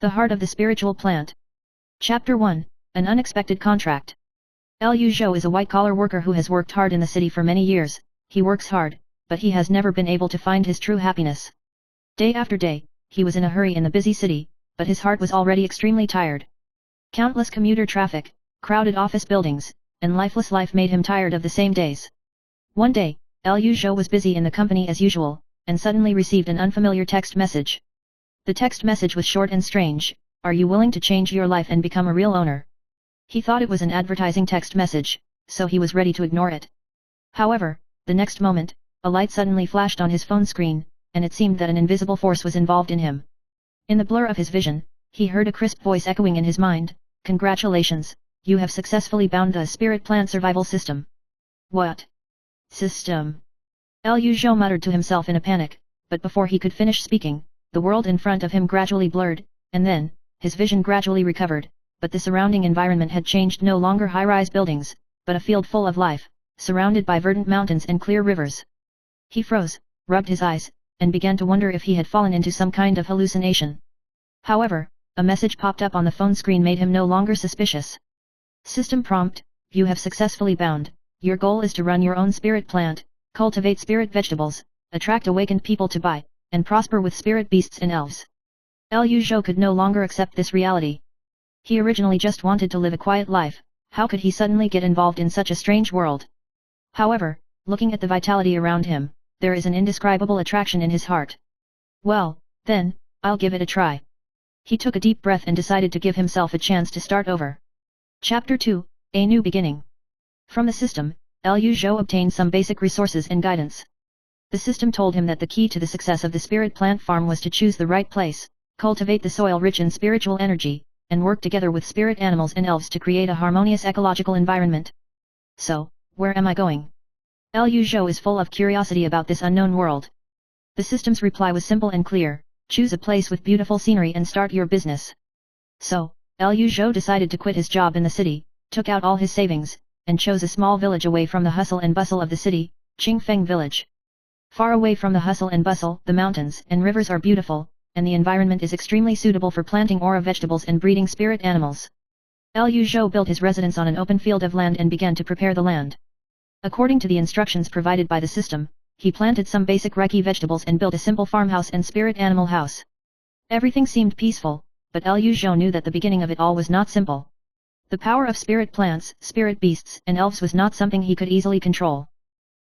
The Heart of the Spiritual Plant. Chapter 1, An Unexpected Contract. Liu Zhou is a white-collar worker who has worked hard in the city for many years. He works hard, but he has never been able to find his true happiness. Day after day, he was in a hurry in the busy city, but his heart was already extremely tired. Countless commuter traffic, crowded office buildings, and lifeless life made him tired of the same days. One day, Liu Zhou was busy in the company as usual, and suddenly received an unfamiliar text message. The text message was short and strange. Are you willing to change your life and become a real owner? He thought it was an advertising text message, so he was ready to ignore it. However, the next moment, a light suddenly flashed on his phone screen, and it seemed that an invisible force was involved in him. In the blur of his vision, he heard a crisp voice echoing in his mind, "Congratulations, you have successfully bound the spirit plant survival system." What? System? Liu Zhou muttered to himself in a panic, but before he could finish speaking, the world in front of him gradually blurred, and then, his vision gradually recovered, but the surrounding environment had changed, no longer high-rise buildings, but a field full of life, surrounded by verdant mountains and clear rivers. He froze, rubbed his eyes, and began to wonder if he had fallen into some kind of hallucination. However, a message popped up on the phone screen made him no longer suspicious. System prompt: you have successfully bound. Your goal is to run your own spirit plant, cultivate spirit vegetables, attract awakened people to buy, and prosper with spirit beasts and elves. Liu Zhou could no longer accept this reality. He originally just wanted to live a quiet life. How could he suddenly get involved in such a strange world? However, looking at the vitality around him, there is an indescribable attraction in his heart. Well, then, I'll give it a try. He took a deep breath and decided to give himself a chance to start over. Chapter 2, A New Beginning. From the system, Liu Zhou obtained some basic resources and guidance. The system told him that the key to the success of the spirit plant farm was to choose the right place, cultivate the soil rich in spiritual energy, and work together with spirit animals and elves to create a harmonious ecological environment. So, where am I going? Liu Zhou is full of curiosity about this unknown world. The system's reply was simple and clear: choose a place with beautiful scenery and start your business. So, Liu Zhou decided to quit his job in the city, took out all his savings, and chose a small village away from the hustle and bustle of the city, Qingfeng Village. Far away from the hustle and bustle, the mountains and rivers are beautiful, and the environment is extremely suitable for planting aura vegetables and breeding spirit animals. Liu Zhou built his residence on an open field of land and began to prepare the land. According to the instructions provided by the system, he planted some basic Reiki vegetables and built a simple farmhouse and spirit animal house. Everything seemed peaceful, but Liu Zhou knew that the beginning of it all was not simple. The power of spirit plants, spirit beasts, and elves was not something he could easily control.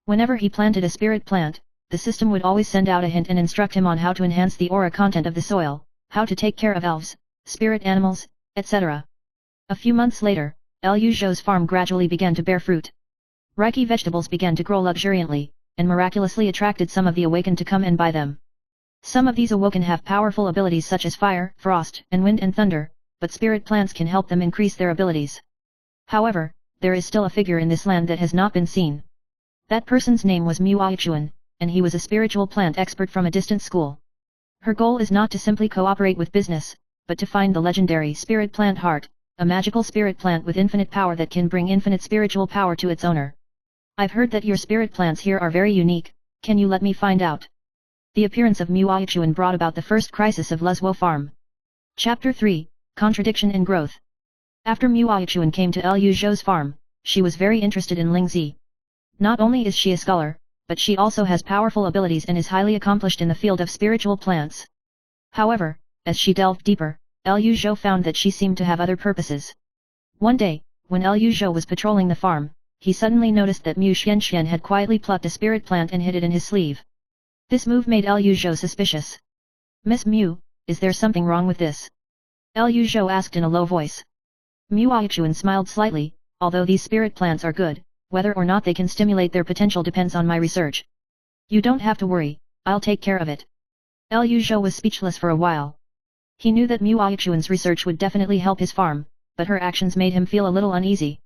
Whenever he planted a spirit plant, the system would always send out a hint and instruct him on how to enhance the aura content of the soil, how to take care of elves, spirit animals, etc. A few months later, Liu Zhou's farm gradually began to bear fruit. Reiki vegetables began to grow luxuriantly, and miraculously attracted some of the awakened to come and buy them. Some of these awoken have powerful abilities such as fire, frost, and wind and thunder, but spirit plants can help them increase their abilities. However, there is still a figure in this land that has not been seen. That person's name was Mu Aichuan, and he was a spiritual plant expert from a distant school. Her goal is not to simply cooperate with business, but to find the legendary spirit plant heart, a magical spirit plant with infinite power that can bring infinite spiritual power to its owner. I've heard that your spirit plants here are very unique. Can you let me find out? The appearance of Mu Aichuan brought about the first crisis of Luzhuo farm. Chapter 3, Contradiction and Growth. After Mu Aichuan came to Liu Zhou's farm, she was very interested in Lingzi. Not only is she a scholar, but she also has powerful abilities and is highly accomplished in the field of spiritual plants. However, as she delved deeper, Liu Zhou found that she seemed to have other purposes. One day, when Liu Zhou was patrolling the farm, he suddenly noticed that Mu Xianxian had quietly plucked a spirit plant and hid it in his sleeve. This move made Liu Zhou suspicious. "Miss Mu, is there something wrong with this?" Liu Zhou asked in a low voice. Mu Aichuan smiled slightly. "Although these spirit plants are good, whether or not they can stimulate their potential depends on my research. You don't have to worry, I'll take care of it." Liu Zhou was speechless for a while. He knew that Mu Aichuan's research would definitely help his farm, but her actions made him feel a little uneasy.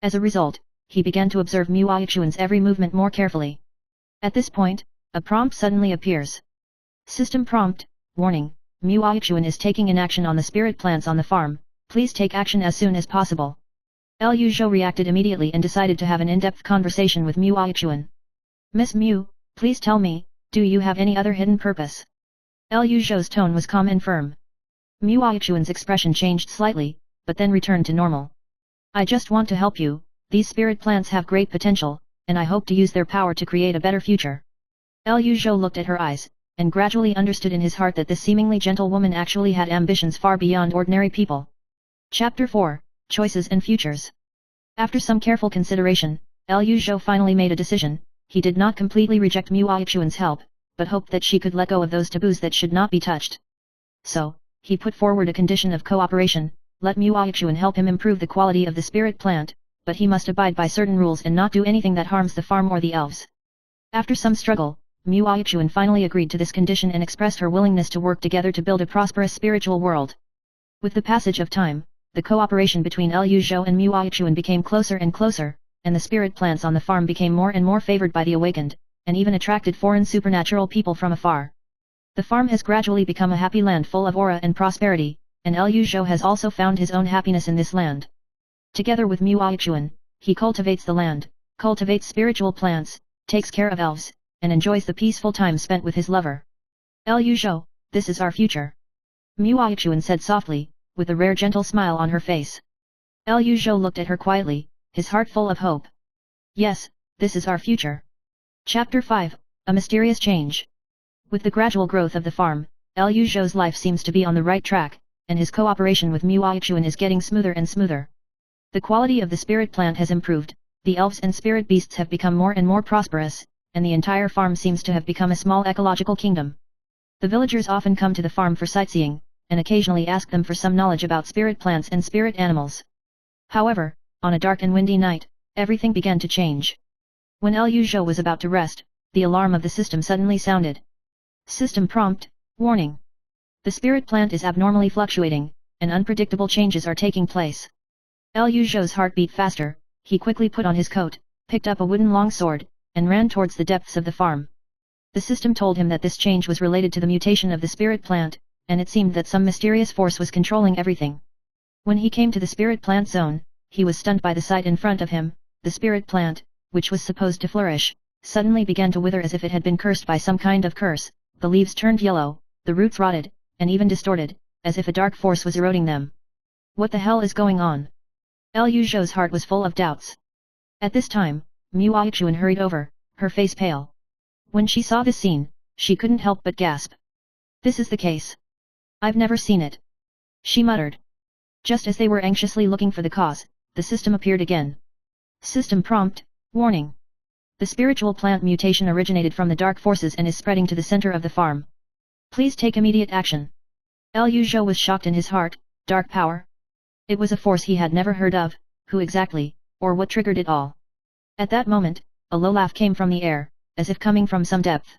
As a result, he began to observe Mu Aichuan's every movement more carefully. At this point, a prompt suddenly appears. System prompt: warning, Mu Aichuan is taking inaction on the spirit plants on the farm, please take action as soon as possible. Liu Zhou reacted immediately and decided to have an in-depth conversation with Mu Aichuan. "Miss Mu, please tell me, do you have any other hidden purpose?" Liu Zhou's tone was calm and firm. Mu Aichuan's expression changed slightly, but then returned to normal. I just want to help you, these spirit plants have great potential, and I hope to use their power to create a better future. Liu Zhou looked at her eyes, and gradually understood in his heart that this seemingly gentle woman actually had ambitions far beyond ordinary people. Chapter 4, Choices and Futures. After some careful consideration, Liu Zhou finally made a decision. He did not completely reject Mu Aichuan's help, but hoped that she could let go of those taboos that should not be touched. So, he put forward a condition of cooperation. Let Mu Aichuan help him improve the quality of the spirit plant, but he must abide by certain rules and not do anything that harms the farm or the elves. After some struggle, Mu Aichuan finally agreed to this condition and expressed her willingness to work together to build a prosperous spiritual world. With the passage of time, the cooperation between Liu Zhou and Mu Aichuan became closer and closer, and the spirit plants on the farm became more and more favored by the awakened, and even attracted foreign supernatural people from afar. The farm has gradually become a happy land full of aura and prosperity, and Liu Zhou has also found his own happiness in this land. Together with Mu Aichuan, he cultivates the land, cultivates spiritual plants, takes care of elves, and enjoys the peaceful time spent with his lover. Liu Zhou, this is our future. Mu Aichuan said softly, with a rare gentle smile on her face. Liu Zhou looked at her quietly, his heart full of hope. Yes, this is our future. Chapter 5, A Mysterious Change. With the gradual growth of the farm, Liu Zhou's life seems to be on the right track, and his cooperation with Mu Aichuan is getting smoother and smoother. The quality of the spirit plant has improved, the elves and spirit beasts have become more and more prosperous, and the entire farm seems to have become a small ecological kingdom. The villagers often come to the farm for sightseeing, and occasionally ask them for some knowledge about spirit plants and spirit animals. However, on a dark and windy night, everything began to change. When Liu Zhou was about to rest, the alarm of the system suddenly sounded. System prompt, warning. The spirit plant is abnormally fluctuating, and unpredictable changes are taking place. Liu Zhou's heart beat faster, he quickly put on his coat, picked up a wooden longsword, and ran towards the depths of the farm. The system told him that this change was related to the mutation of the spirit plant, and it seemed that some mysterious force was controlling everything. When he came to the spirit plant zone, he was stunned by the sight in front of him. The spirit plant, which was supposed to flourish, suddenly began to wither as if it had been cursed by some kind of curse. The leaves turned yellow, the roots rotted, and even distorted, as if a dark force was eroding them. What the hell is going on? Liu Zhou's heart was full of doubts. At this time, Mu Aichuan hurried over, her face pale. When she saw this scene, she couldn't help but gasp. This is the case. I've never seen it. She muttered. Just as they were anxiously looking for the cause, the system appeared again. System prompt, warning. The spiritual plant mutation originated from the dark forces and is spreading to the center of the farm. Please take immediate action. Liu Zhou was shocked in his heart. Dark power? It was a force he had never heard of. Who exactly, or what triggered it all? At that moment, a low laugh came from the air, as if coming from some depth.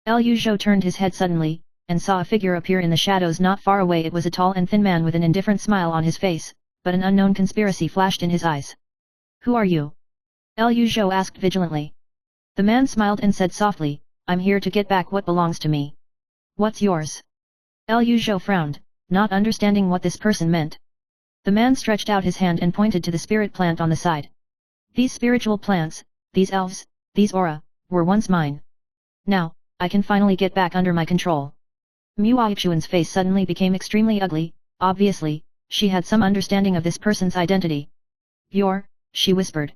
Liu Zhou turned his head suddenly, and saw a figure appear in the shadows not far away. It was a tall and thin man with an indifferent smile on his face, but an unknown conspiracy flashed in his eyes. Who are you? Liu Zhou asked vigilantly. The man smiled and said softly, I'm here to get back what belongs to me. What's yours? Liu Zhou frowned, not understanding what this person meant. The man stretched out his hand and pointed to the spirit plant on the side. These spiritual plants, these elves, these aura, were once mine. Now, I can finally get back under my control. Mu Aichuan's face suddenly became extremely ugly. Obviously, she had some understanding of this person's identity. She whispered.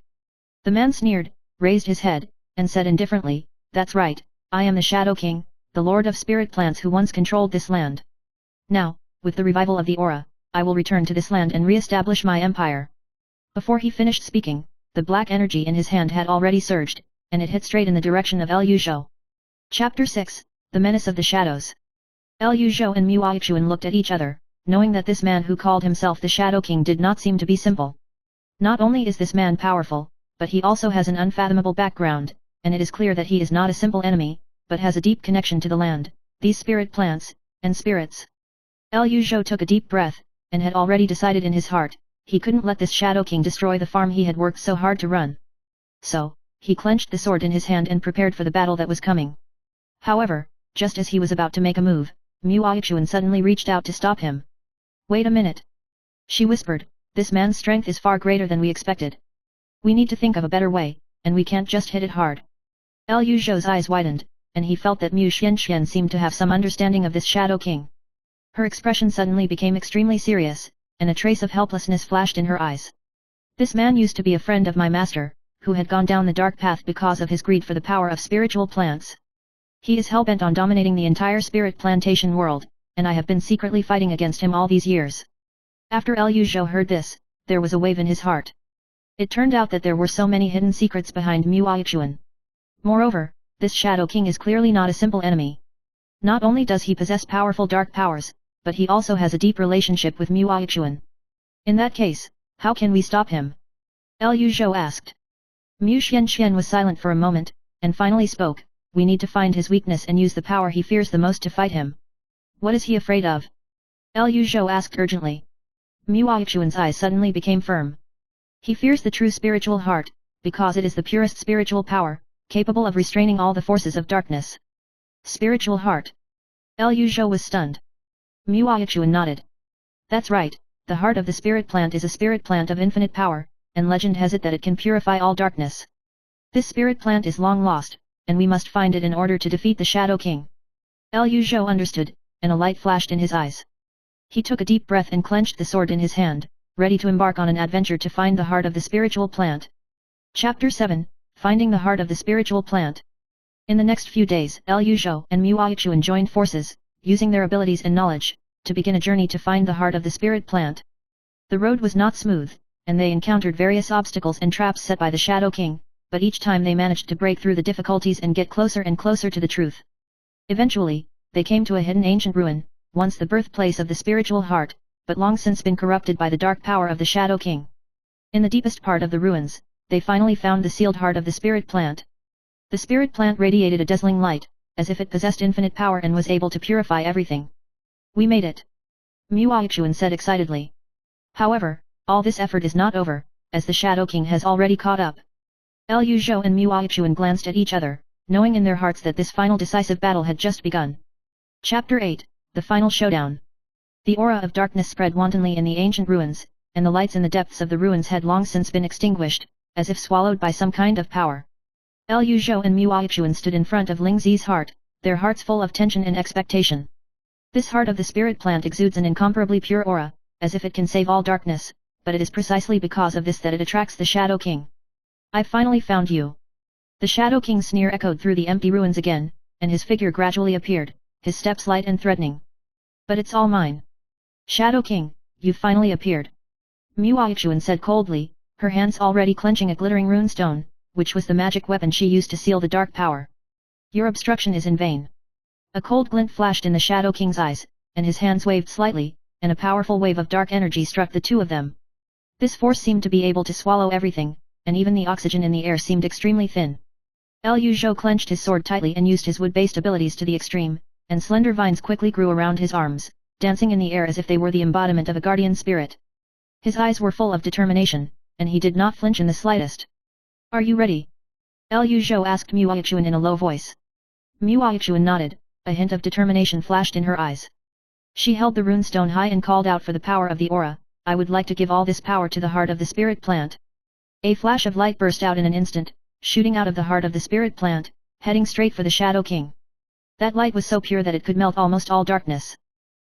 The man sneered, raised his head, and said indifferently, that's right, I am the Shadow King, the Lord of Spirit Plants who once controlled this land. Now, with the revival of the aura, I will return to this land and re-establish my empire. Before he finished speaking, the black energy in his hand had already surged, and it hit straight in the direction of Liu Zhou. Chapter 6, The Menace of the Shadows. Liu Zhou and Mu Aichuan looked at each other, knowing that this man who called himself the Shadow King did not seem to be simple. Not only is this man powerful, but he also has an unfathomable background, and it is clear that he is not a simple enemy, but has a deep connection to the land, these spirit plants, and spirits. Liu Zhou took a deep breath, and had already decided in his heart, he couldn't let this Shadow King destroy the farm he had worked so hard to run. So, he clenched the sword in his hand and prepared for the battle that was coming. However, just as he was about to make a move, Mu Aichuan suddenly reached out to stop him. Wait a minute. She whispered, this man's strength is far greater than we expected. We need to think of a better way, and we can't just hit it hard. Liu Zhou's eyes widened, and he felt that Mu Xianxian seemed to have some understanding of this Shadow King. Her expression suddenly became extremely serious, and a trace of helplessness flashed in her eyes. This man used to be a friend of my master, who had gone down the dark path because of his greed for the power of spiritual plants. He is hell-bent on dominating the entire spirit plantation world, and I have been secretly fighting against him all these years. After Liu Zhou heard this, there was a wave in his heart. It turned out that there were so many hidden secrets behind Mu Aichuan. Moreover, this Shadow King is clearly not a simple enemy. Not only does he possess powerful dark powers, but he also has a deep relationship with Mu Aichuan. In that case, how can we stop him? Liu Zhou asked. Mu Xianxian was silent for a moment, and finally spoke, we need to find his weakness and use the power he fears the most to fight him. What is he afraid of? Liu Zhou asked urgently. Mu Aichuan's eyes suddenly became firm. He fears the true spiritual heart, because it is the purest spiritual power, capable of restraining all the forces of darkness. Spiritual heart. Liu Zhou was stunned. Mu Aichuan nodded. That's right, the heart of the spirit plant is a spirit plant of infinite power, and legend has it that it can purify all darkness. This spirit plant is long lost, and we must find it in order to defeat the Shadow King. Liu Zhou understood, and a light flashed in his eyes. He took a deep breath and clenched the sword in his hand, ready to embark on an adventure to find the heart of the spiritual plant. Chapter 7, Finding the Heart of the Spiritual Plant. In the next few days, Liu Zhou and Mu Aichuan joined forces, using their abilities and knowledge, to begin a journey to find the heart of the spirit plant. The road was not smooth, and they encountered various obstacles and traps set by the Shadow King, but each time they managed to break through the difficulties and get closer and closer to the truth. Eventually, they came to a hidden ancient ruin, once the birthplace of the spiritual heart, but long since been corrupted by the dark power of the Shadow King. In the deepest part of the ruins, they finally found the sealed heart of the spirit plant. The spirit plant radiated a dazzling light, as if it possessed infinite power and was able to purify everything. We made it! Mu Aichuan said excitedly. However, all this effort is not over, as the Shadow King has already caught up. Liu Zhou and Mu Aichuan glanced at each other, knowing in their hearts that this final decisive battle had just begun. Chapter 8, The Final Showdown. The aura of darkness spread wantonly in the ancient ruins, and the lights in the depths of the ruins had long since been extinguished, as if swallowed by some kind of power. Liu Zhou and Mu Aichuan stood in front of Ling Zi's heart, their hearts full of tension and expectation. This heart of the spirit plant exudes an incomparably pure aura, as if it can save all darkness, but it is precisely because of this that it attracts the Shadow King. I finally found you. The Shadow King's sneer echoed through the empty ruins again, and his figure gradually appeared, his steps light and threatening. But it's all mine. Shadow King, you've finally appeared. Mu Aichuan said coldly, her hands already clenching a glittering runestone, which was the magic weapon she used to seal the dark power. Your obstruction is in vain. A cold glint flashed in the Shadow King's eyes, and his hands waved slightly, and a powerful wave of dark energy struck the two of them. This force seemed to be able to swallow everything, and even the oxygen in the air seemed extremely thin. Liu Zhou clenched his sword tightly and used his wood-based abilities to the extreme, and slender vines quickly grew around his arms, dancing in the air as if they were the embodiment of a guardian spirit. His eyes were full of determination, and he did not flinch in the slightest. Are you ready? Liu Zhou asked Mu Aichuan in a low voice. Mu Aichuan nodded, a hint of determination flashed in her eyes. She held the runestone high and called out for the power of the aura, I would like to give all this power to the heart of the spirit plant. A flash of light burst out in an instant, shooting out of the heart of the spirit plant, heading straight for the Shadow King. That light was so pure that it could melt almost all darkness.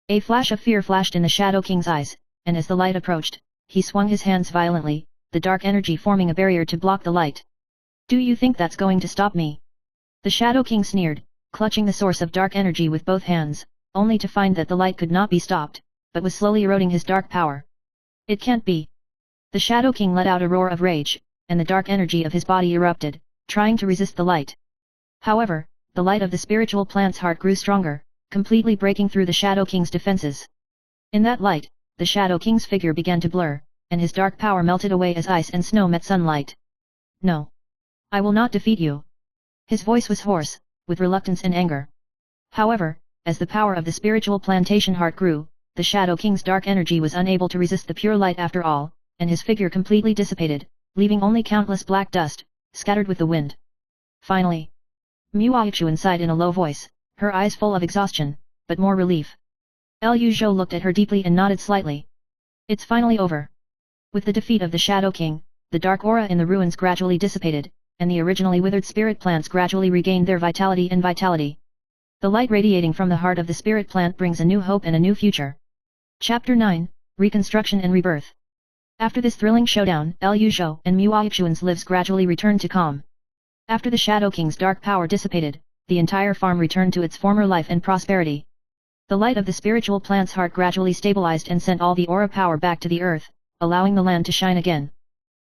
A flash of fear flashed in the Shadow King's eyes, and as the light approached, he swung his hands violently, the dark energy forming a barrier to block the light. Do you think that's going to stop me? The Shadow King sneered, clutching the source of dark energy with both hands, only to find that the light could not be stopped, but was slowly eroding his dark power. It can't be. The Shadow King let out a roar of rage, and the dark energy of his body erupted, trying to resist the light. However, the light of the spiritual plant's heart grew stronger, completely breaking through the Shadow King's defenses. In that light, the Shadow King's figure began to blur, and his dark power melted away as ice and snow met sunlight. No. I will not defeat you. His voice was hoarse, with reluctance and anger. However, as the power of the spiritual plantation heart grew, the Shadow King's dark energy was unable to resist the pure light after all, and his figure completely dissipated, leaving only countless black dust, scattered with the wind. Finally, Mu Aichuan sighed in a low voice, her eyes full of exhaustion, but more relief. Liu Zhou looked at her deeply and nodded slightly. It's finally over. With the defeat of the Shadow King, the dark aura in the ruins gradually dissipated, and the originally withered spirit plants gradually regained their vitality. The light radiating from the heart of the spirit plant brings a new hope and a new future. Chapter 9, Reconstruction and Rebirth. After this thrilling showdown, Liu Zhou and Muaixuan's lives gradually returned to calm. After the Shadow King's dark power dissipated, the entire farm returned to its former life and prosperity. The light of the spiritual plant's heart gradually stabilized and sent all the aura power back to the earth, allowing the land to shine again.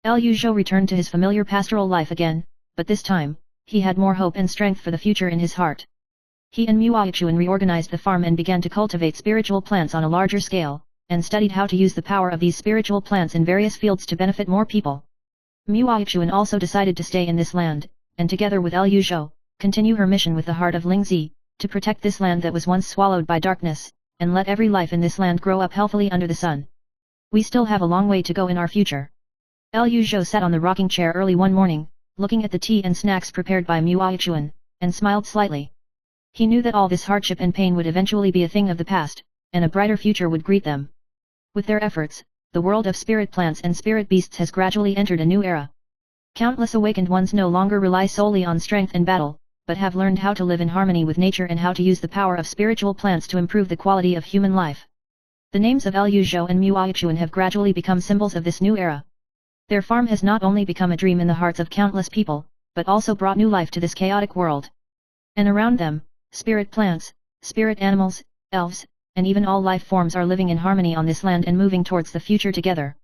Liu Zhou returned to his familiar pastoral life again, but this time, he had more hope and strength for the future in his heart. He and Muaixuan reorganized the farm and began to cultivate spiritual plants on a larger scale, and studied how to use the power of these spiritual plants in various fields to benefit more people. Muaixuan also decided to stay in this land, and together with Liu Zhou, continue her mission with the heart of Lingzi, to protect this land that was once swallowed by darkness, and let every life in this land grow up healthily under the sun. We still have a long way to go in our future. Liu Zhou sat on the rocking chair early one morning, looking at the tea and snacks prepared by Muaixuan, and smiled slightly. He knew that all this hardship and pain would eventually be a thing of the past, and a brighter future would greet them. With their efforts, the world of spirit plants and spirit beasts has gradually entered a new era. Countless awakened ones no longer rely solely on strength and battle, but have learned how to live in harmony with nature and how to use the power of spiritual plants to improve the quality of human life. The names of Liu Zhou and Muaixuan have gradually become symbols of this new era. Their farm has not only become a dream in the hearts of countless people, but also brought new life to this chaotic world. And around them, spirit plants, spirit animals, elves, and even all life forms are living in harmony on this land and moving towards the future together.